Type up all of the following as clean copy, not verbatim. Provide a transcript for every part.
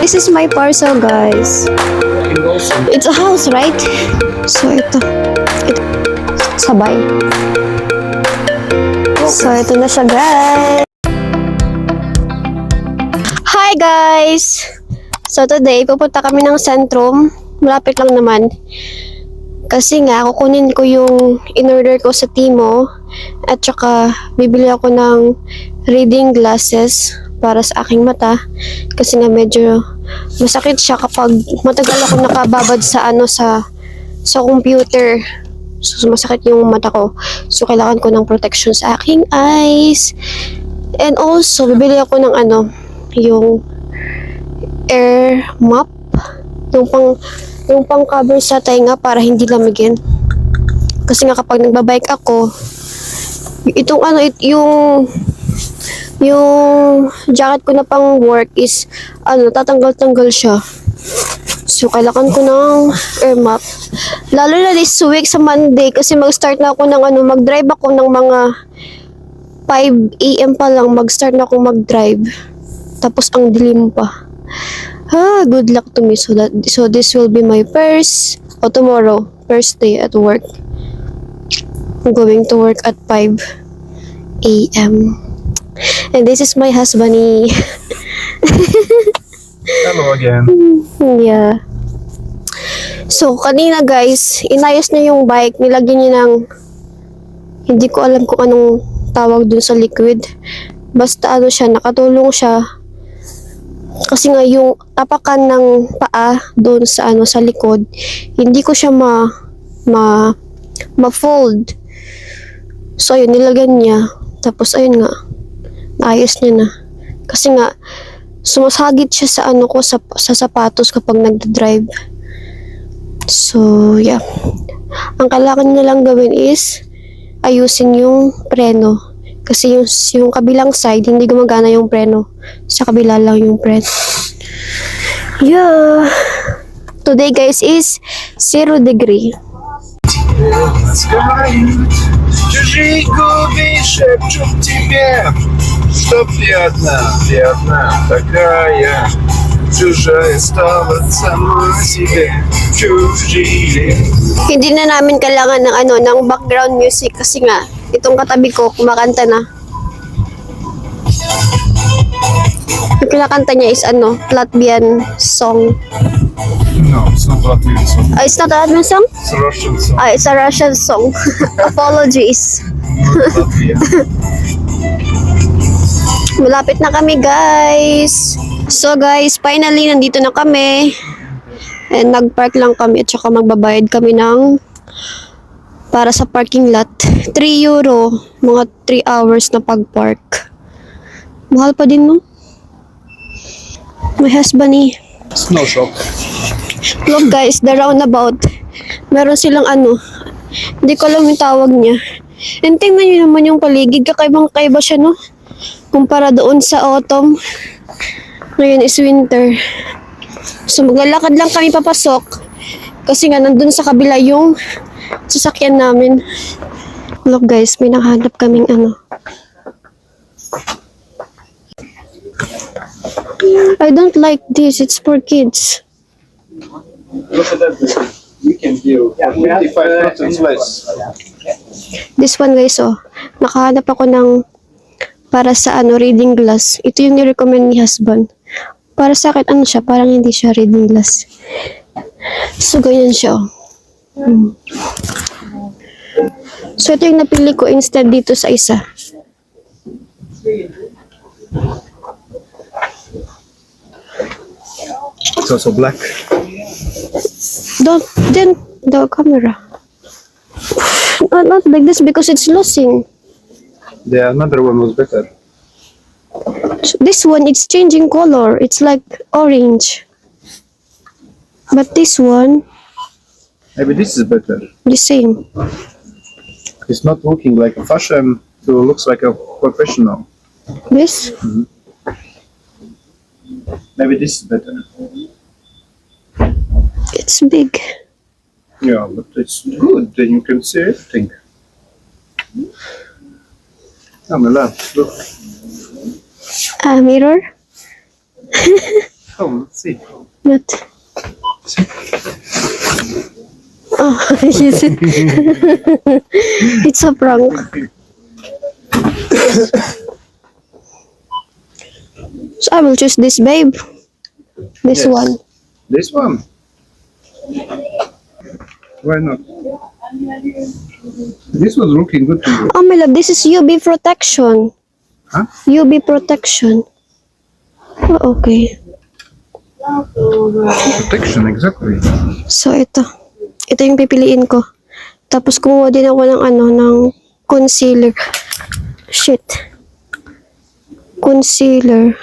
this is my parcel, guys. It's a house, right? So, ito. Sabay. So, ito na siya, guys. Hi, guys! So, today, pupunta kami ng Centrum. Malapit lang naman. Kasi nga, kukunin ko yung in-order ko sa Timo. At saka, bibili ako ng reading glasses para sa aking mata. Kasi nga, medyo masakit siya kapag matagal ako nakababad sa computer. So, masakit yung mata ko. So, kailangan ko ng protection sa aking eyes. And also, bibili ako ng yung air mop. Yung pang cover sa tainga para hindi lamigin. Kasi nga kapag nagbabike ako, yung jacket ko na pang work is tatanggal-tanggal siya. So, kailangan ko ng air map. Lalo na this week sa Monday kasi mag-start na ako ng mag-drive ako ng mga 5 AM pa lang. Mag-start na ako mag-drive. Tapos ang dilim pa. Good luck to me. So this will be my first day at work. I'm going to work at 5 AM. And this is my husband. Hello again. Yeah. So, kanina guys, inayos niya yung bike. Nilagyan niya ng, hindi ko alam kung anong tawag dun sa liquid. Basta siya, nakatulong siya. Kasi nga yung tapakan ng paa doon sa sa likod, hindi ko siya ma-fold. So ayun, nilagyan niya. Tapos ayun nga, naayos niya na. Kasi nga sumasagit siya sa sa sapatos kapag nagda-drive. So yeah. Ang kailangan niya lang gawin is ayusin yung preno. Kasi yung kabilang side, hindi gumagana yung preno. Sa kabila lang yung preno. Yeah. Today, guys, is 0 degree. Чужие губы шепчут тебе, что ты одна такая, чужая стала сама себе, чужие. Hindi na namin kailangan ng background music kasi nga itong katabi ko kumakanta na. Yung kinakanta niya is Latvian song. No, it's not Latvian song. It's not a Latvian song? It's a Russian song. It's a Russian song. Apologies. Not Latvian. Malapit na kami, guys. So, guys, finally, nandito na kami. And nag-park lang kami at saka magbabayad kami para sa parking lot. 3 euro. Mga 3 hours na pag-park. Mahal pa din, no? My husband Snow shop. Look, guys, the roundabout. Meron silang hindi ko alam yung tawag niya. And tingnan nyo naman yung paligid. Kakaibang-kaiba siya, no? Kumpara doon sa autumn. Ngayon is winter. So, maglalakad lang kami papasok. Kasi nga, nandun sa kabila yung sasakyan namin. Look, guys, may nakahanap kaming I don't like this. It's for kids. Look at that. We can view 25 buttons less. This one, guys, nakahanap ako ng para sa reading glass. Ito yung ni-recommend ni husband. Para sa akin, siya, parang hindi siya reading glass. So, ganyan siya. So, ito yung napili ko instead dito sa isa. It's also black. Then the camera. Not like this because it's losing. The another one was better. So this one, it's changing color. It's like orange. But this one, Maybe this is better. the same. It's not looking like a fashion. It looks like a professional. This? Maybe this is better. It's big. Yeah, but it's good. Then you can see everything. Oh, my love, look. Mirror? Come, let's see. What? Oh, yes. It's a prank. So I will choose this, babe. This Yes. one. This one. Why not? This was looking good to you. Oh my love, this is UV protection. Huh? UV protection. Oh, okay. Protection, exactly. So ito. Ito yung pipiliin ko. Tapos kumuha din ako ng ng concealer. Shit. Concealer.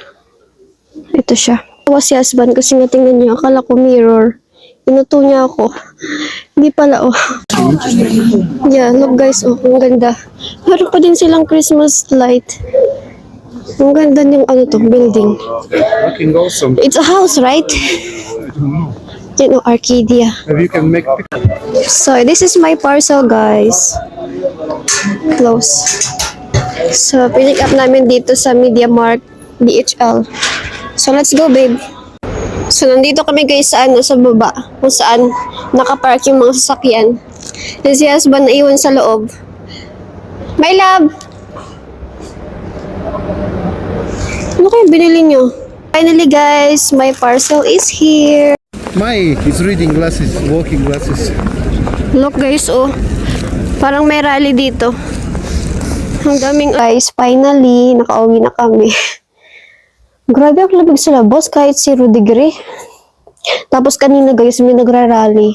Ito siya. Tawa si husband kasi nga tingnan niya. Akala ko mirror. Inuto niya ako. Hindi pala, oh. Yeah, look guys, oh. Ang ganda. Meron pa din silang Christmas light. Ang ganda yung building. Looking awesome. It's a house, right? I don't know. You know, Arcadia. Maybe you can make pictures. So, this is my parcel, guys. Close. So, pick up namin dito sa Media Markt, DHL. So, let's go, babe. So, nandito kami guys sa sa baba, kung saan nakapark yung mga sasakyan. And si husband naiwan sa loob. My love! Ano kayo binili nyo? Finally, guys, my parcel is here. Mai is reading glasses, walking glasses. Look guys, oh. Parang may rally dito. Ang daming guys, finally, nakauwi na kami. Grabe ang labig sa labas, kahit 0 degree. Tapos kanina guys, may nagra-rally.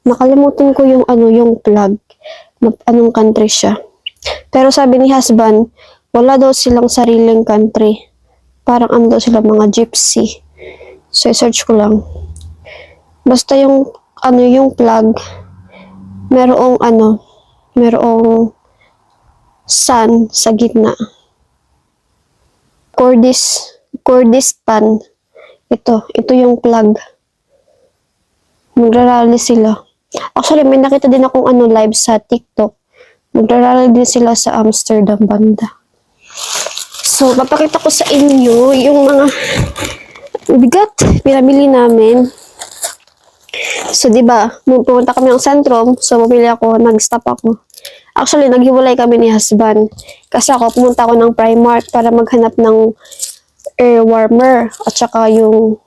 Nakalimutan ko yung yung plug. Anong country siya. Pero sabi ni husband, wala daw silang sariling country. Parang daw sila mga gypsy. So, search ko lang. Basta yung yung plug, merong merong sun sa gitna. Kurdistan. Ito yung plug. Magrarally sila. Actually, may nakita din akong live sa TikTok. Magrarally din sila sa Amsterdam banda. So, papakita ko sa inyo yung mga bigat pinamili namin. So, di ba, pumunta kami ng Centrum, so pumili ako, nag-stop ako. Actually, naghiwalay kami ni husband. Kasi ako, pumunta ako ng Primark para maghanap ng air warmer at saka yung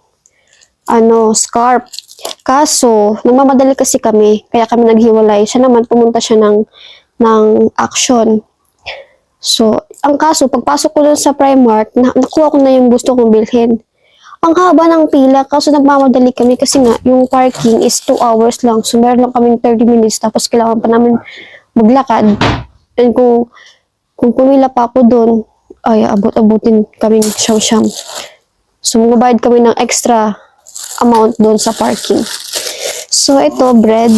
scarf. Kaso, nagmamadali kasi kami, kaya kami naghiwalay. Siya naman, pumunta siya ng Action. So, ang kaso, pagpasok ko dun sa Primark, nakuha ko na yung gusto kong bilhin. Ang haba ng pila, kaso nagmamadali kami kasi nga, yung parking is 2 hours lang. So, meron lang kaming 30 minutes, tapos kailangan pa namin maglakad. And kung pumila pa ako doon, ay, abot-abutin kaming siyam-siyam. So, magbabayad kami ng extra amount doon sa parking. So, ito, bread.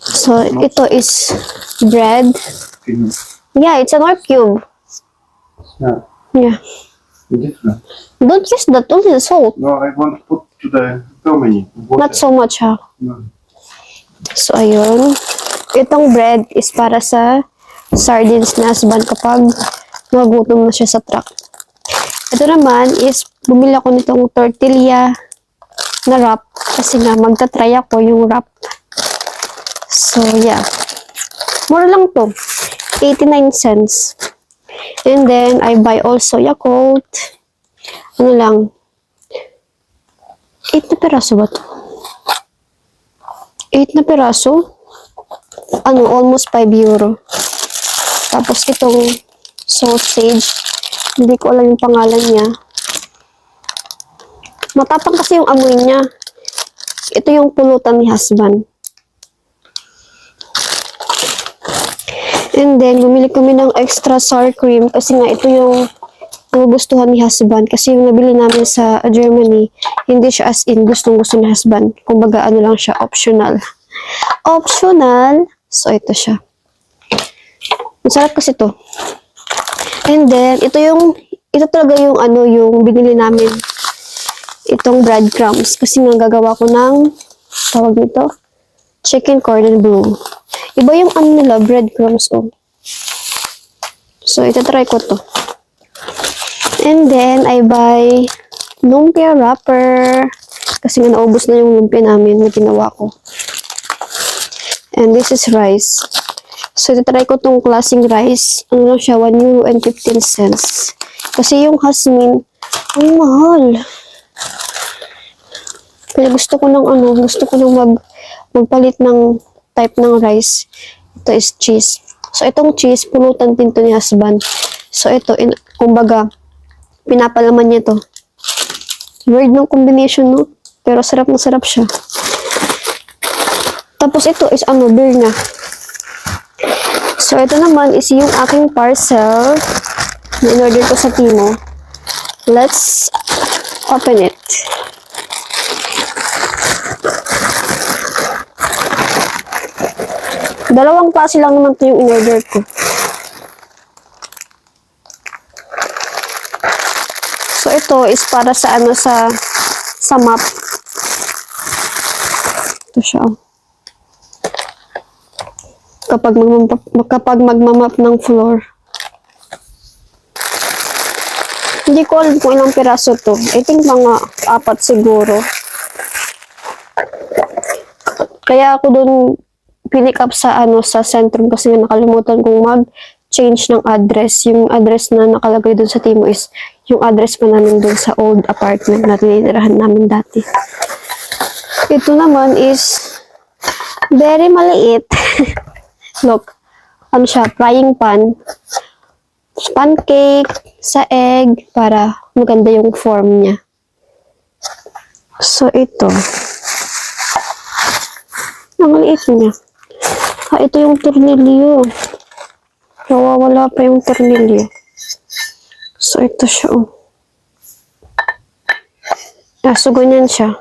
So, ito is bread. Yeah, it's an North Cube. Yeah, Yeah. different. Don't use that, only the salt. No, I want to put to the many. Not so much, ha? No. So, ayun. Itong bread is para sa sardines na husband kapag nagutom na siya sa truck. Ito naman is, bumili ako nitong tortilla na wrap kasi nga magta-try ako yung wrap. So, yeah. Mura lang to. 89 cents. And then, I buy also Yakult. Ano lang. 8 na peraso ba to? 8 na peraso? Almost 5 euro. Tapos itong sausage. Hindi ko alam yung pangalan niya. Matapang kasi yung amoy niya. Ito yung pulutan ni husband. And then, bumili kami ng extra sour cream kasi nga ito yung gustuhan ni husband. Kasi yung nabili namin sa Germany, hindi siya as in gustong-gusto ni husband. Kumbaga, lang siya, optional. Optional. So, ito siya. Masarap kasi ito. And then, ito talaga yung yung binili namin. Itong breadcrumbs. Kasi nga gagawa ko ng, tawag nito, chicken cordon bleu. Iba yung nila, breadcrumbs, oh. So, itatry ko to. And then, I buy lumpia wrapper. Kasi nga naubos na yung lumpia namin na ginawa ko. And this is rice. So, titry ko tong klaseng rice. Ano lang siya, 1 euro and 15 cents. Kasi yung Hasmin, ang mahal. Kaya gusto ko ng magpalit ng type ng rice. Ito is cheese. So, itong cheese, pulutan din to ni husband. So, ito, kumbaga, pinapalaman niya to. Weird ng combination, no? Pero sarap na sarap siya. Tapos, ito is beer na. So, ito naman is yung aking parcel na in-order ko sa Timo. Let's open it. Dalawang klase lang naman ito yung in-order ko. So, ito is para sa sa map. Ito siya. Kapag magmamap ng floor. Hindi ko alam kung ilang piraso to. I think mga 4 siguro. Kaya ako dun pinick up sa sa Centrum kasi nakalimutan kong mag-change ng address. Yung address na nakalagay dun sa Timo is yung address pa namin dun sa old apartment na tinitirahan namin dati. Ito naman is very maliit. Look, ano siya, frying pan. Pancake sa egg para maganda yung form niya. So, ito. Ang liit niya. Ito yung tornilyo. Nawawala pa yung tornilyo. So, ito siya, so, ganyan siya.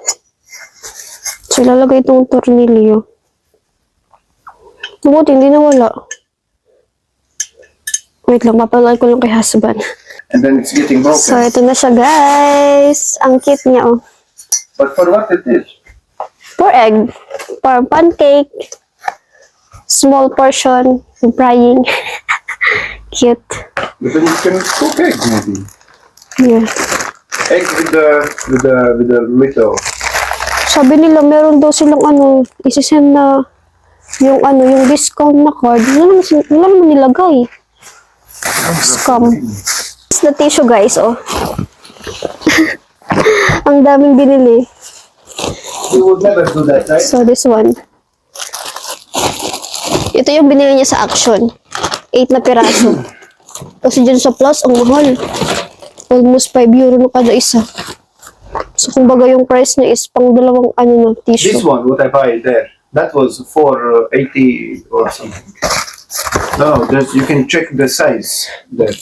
So, ilalagay itong tornilyo. Buti, hindi nawala. Wait lang, papalagay ko lang kay husband. And then it's getting broken. So, ito na siya, guys. Ang cute niya, But for what it is? For egg. For pancake. Small portion. Frying. Cute. But then you can cook egg maybe. Yeah. Egg with the little. Sabi nila, meron daw silang isisend na yung discount na card. Wala naman nilagay. Scam. It's the tissue, guys, Ang daming binili. You would never do that, right? So, this one. Ito yung binili niya sa Action. 8 na piraso. Kasi dyan sa Plus, ang mahal. Almost 5 euro na kada isa. So, kumbaga yung price niya is pang dalawang na tissue. This one, what I buy there, that was for 80 or something. No, just you can check the size there.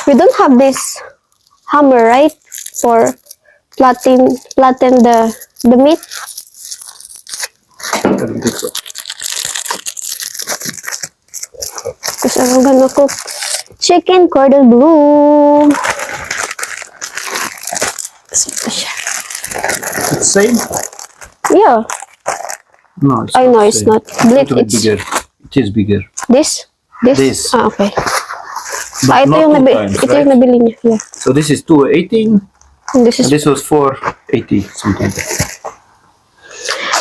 We don't have this hammer, right? For flatten the meat. Because I'm gonna cook chicken cordon bleu. So, ito siya. It's same? Yeah. No, it's I know not it's same. not. Blade, Little it's bigger. It is bigger. this. This. Ah, okay. But Ito not yung two nabili. times, Ito right? yung nabili niya. Yeah. So this is 218 And this and is this was 480 something.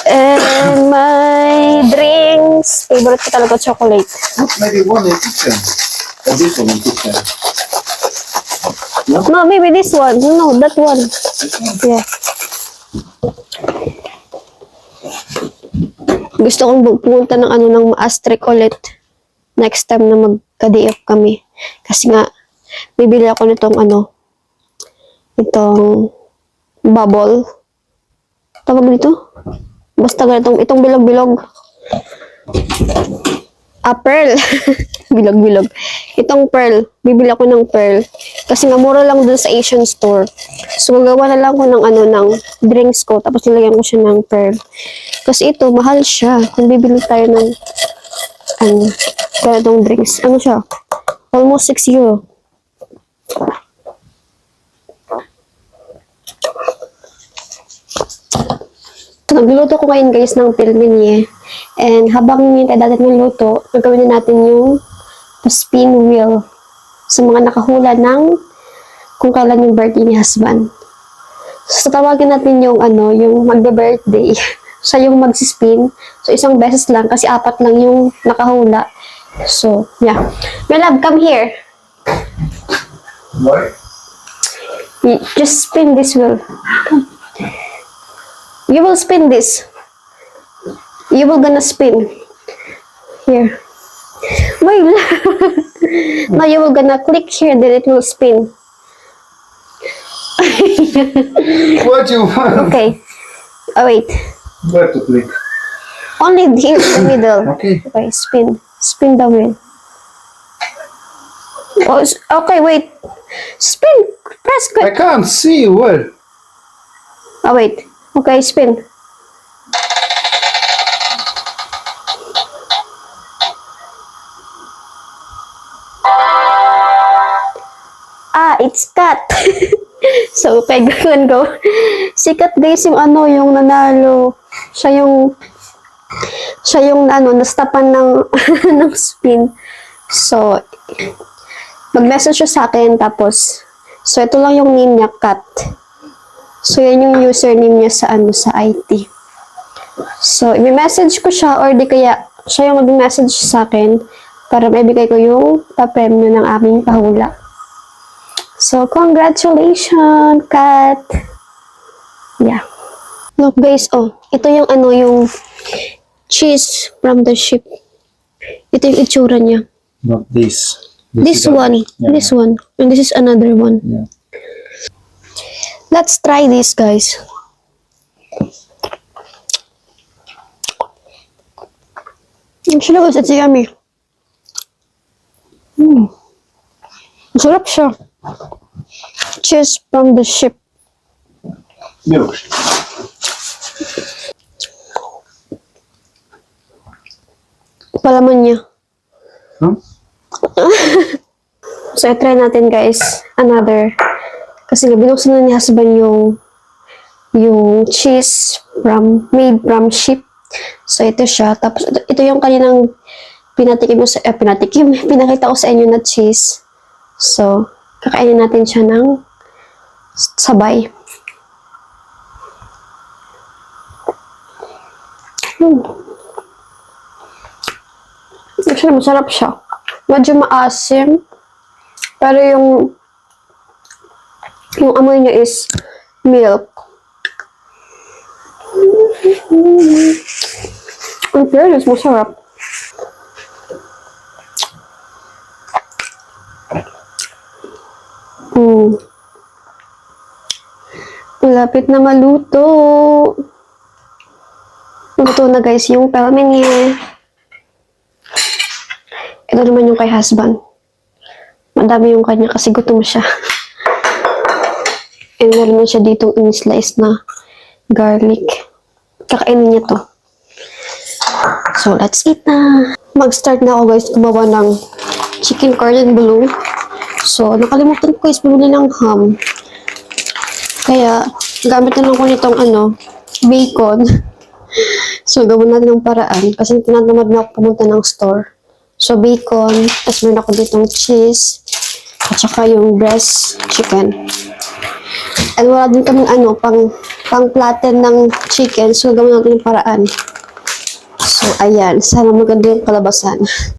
and my drinks. Favorite ko talaga chocolate. Maybe one in kitchen. And this one in kitchen. No, maybe this one. No, that one. Yeah. Gusto kong pumunta ng ng Maastricht ulit. Next time na magka-DF kami. Kasi nga, bibili ako nitong itong bubble. Tawag nito? Basta ganitong, itong bilog-bilog. Pearl. Bilog-bilog. Itong pearl. Bibili ako ng pearl. Kasi nga, mura lang dun sa Asian store. So, gagawa na lang ko ng ng drinks ko. Tapos, nilagyan ko siya ng pearl. Kasi ito, mahal siya. Kung bibili tayo ng ganitong drinks. Ano siya? Almost 6 euro. Nagluluto ko ngayon guys ng pilmenie. And habang hinihintay natin ng luto, gagawin na natin yung spin wheel. sa mga nakahula ng kung kailan yung birthday ni husband. So, tawagin natin yung yung magbe-birthday. Siya yung mag-spin. So, isang beses lang kasi 4 lang yung nakahula. So, yeah. My love, come here. Why? Just spin this wheel. Come. You will spin this. You will gonna spin. Here. Wait. Now you will gonna click here, then it will spin. What you want? Okay. Oh, wait. Where to click? Only here in the middle. Okay. Okay, spin. Spin the wheel. Oh, okay, wait. Spin. Press I quick. can't see where. Oh, wait. Okay, spin. It's cut. So, okay, go. Sikat guys yung yung nanalo. Siya yung nastapan ng, ng spin. So, mag-message siya sa akin, tapos, so, ito lang yung name niya, Kat. So, yan yung username niya sa sa IT. So, i-message ko siya, or di kaya, siya yung mag-message sa akin, para maibigay ko yung pa-premyo ng aming pahula. So, congratulations, Kat! Yeah. Look, guys, ito yung yung cheese from the ship. Ito yung itsura niya. Not this. This one. Yeah. This one. And this is another one. Yeah. Let's try this, guys. Actually, guys, it's yummy. Masarap siya. Cheese from the ship. Milk. Palaman niya. Huh? So, try natin, guys. Another. Kasi nga, binuksan na ni husband yung cheese made from sheep. So, ito siya. Tapos, ito yung kaninang pinakita ko sa inyo na cheese. So, kakainin natin siya ng sabay. Actually, masarap siya. Medyo maasim. Pero yung amoy niya is milk. Ang fairness, masarap. Malapit na maluto. Luto na, guys, yung pelmen niya. Ito naman yung kay husband. Madami yung kanya kasi gutom siya. And meron na siya ditong in-slice na garlic. Kakainin niya to. So, let's eat na. Mag-start na ako, guys, gumawa ng chicken cordon bleu. So, nakalimutan ko, guys, bumili ng ham. Kaya, gamit na lang ko nitong bacon. So, gawin natin ng paraan. Kasi tinatamad na ako pumunta ng store. So, bacon. Tapos meron ako ditong cheese. At saka yung breast chicken. And wala din kaming pang-platen ng chicken. So, gawin natin yung paraan. So, ayan. Sana maganda yung kalabasan.